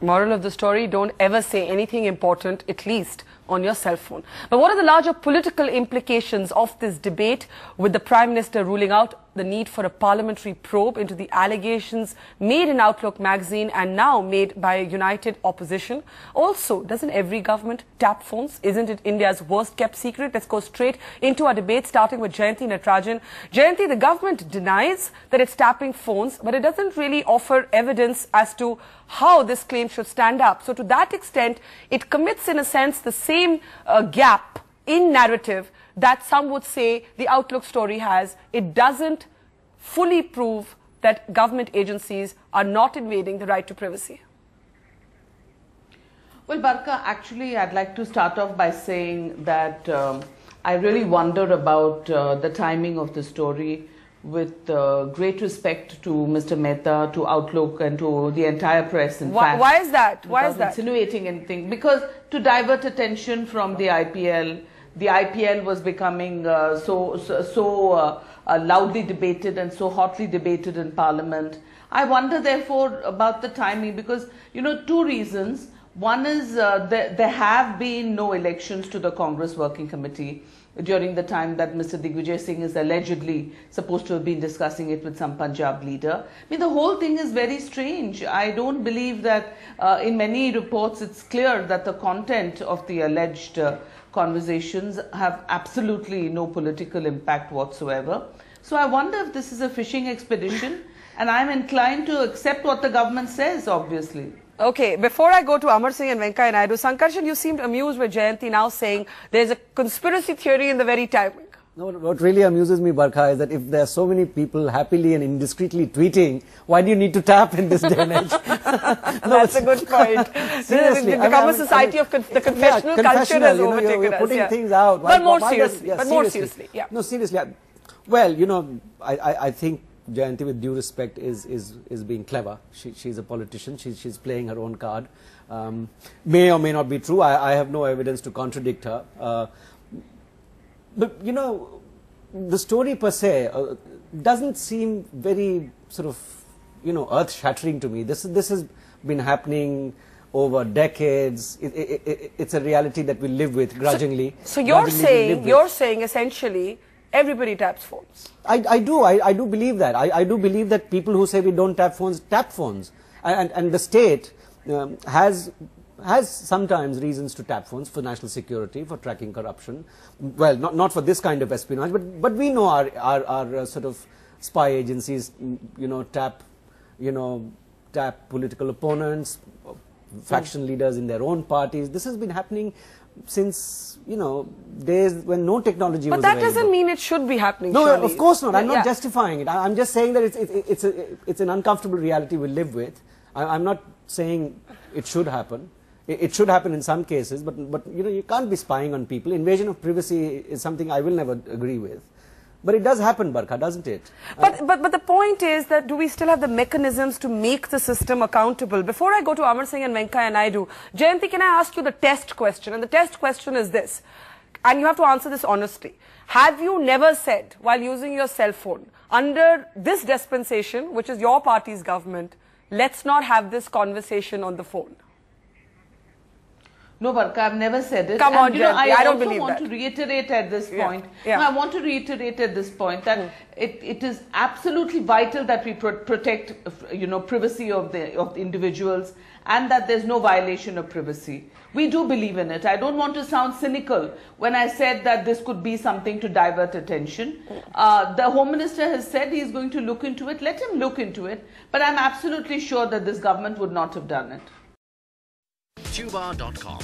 Moral of the story, don't ever say anything important, at least on your cell phone. But what are the larger political implications of this debate, with the Prime Minister ruling out the need for a parliamentary probe into the allegations made in Outlook magazine and now made by a united opposition? Also, doesn't every government tap phones? Isn't it India's worst kept secret? Let's go straight into our debate, starting with Jayanti Natarajan. Jayanti, the government denies that it's tapping phones, but it doesn't really offer evidence as to how this claim should stand up. So to that extent, it commits in a sense the same gap in narrative that some would say the Outlook story has. It doesn't fully prove that government agencies are not invading the right to privacy. Well, Barka, actually, I'd like to start off by saying that I really wonder about the timing of the story, with great respect to Mr. Mehta, to Outlook and to the entire press. Why is that? Why is that? Insinuating anything. Because to divert attention from the IPL was becoming so loudly debated and so hotly debated in Parliament. I wonder, therefore, about the timing, because, you know, two reasons. One is there have been no elections to the Congress Working Committee during the time that Mr. Digvijay Singh is allegedly supposed to have been discussing it with some Punjab leader. I mean, the whole thing is very strange. I don't believe that in many reports it's clear that the content of the alleged conversations have absolutely no political impact whatsoever. So I wonder if this is a fishing expedition, and I'm inclined to accept what the government says, obviously. Okay, before I go to Amar Singh and Venkaiah Naidu, Sankarshan, you seemed amused with Jayanti now saying there's a conspiracy theory in the very timing. No, what really amuses me, Barkha, is that if there are so many people happily and indiscreetly tweeting, why do you need to tap in this day and age? That's a good point. Seriously. It's become a society of the confessional culture has overtaken you're us. putting things out. But more seriously. Yeah. No, seriously. Well, you know, I think Jayanti, with due respect, is being clever. She's a politician. She's playing her own card. May or may not be true. I have no evidence to contradict her. But, you know, the story per se doesn't seem very sort of, you know, earth-shattering to me. This has been happening over decades. It's a reality that we live with grudgingly. So you're saying essentially everybody taps phones. I do believe that. I do believe that people who say we don't tap phones, and the state has sometimes reasons to tap phones for national security, for tracking corruption. Well, not for this kind of espionage, but we know our sort of spy agencies, you know, tap political opponents, faction leaders in their own parties. This has been happening since, you know, days when no technology was available. But that doesn't mean it should be happening. No, surely. of course not. I'm not justifying it. I'm just saying that it's an uncomfortable reality we live with. I'm not saying it should happen. It should happen in some cases, but you know, you can't be spying on people. Invasion of privacy is something I will never agree with. But it does happen, Barkha, doesn't it? But the point is that do we still have the mechanisms to make the system accountable? Before I go to Amar Singh and Venkaiah Naidu, Jayanti, can I ask you the test question? And the test question is this, and you have to answer this honestly. Have you never said, while using your cell phone, under this dispensation, which is your party's government, let's not have this conversation on the phone? No, Barka, I've never said it. Come on, Jayanti, I don't believe that. I want to reiterate at this point. Yeah. No, I want to reiterate at this point that it is absolutely vital that we protect, you know, privacy of the individuals, and that there's no violation of privacy. We do believe in it. I don't want to sound cynical when I said that this could be something to divert attention. The Home Minister has said he's going to look into it. Let him look into it. But I'm absolutely sure that this government would not have done it. Tuba.com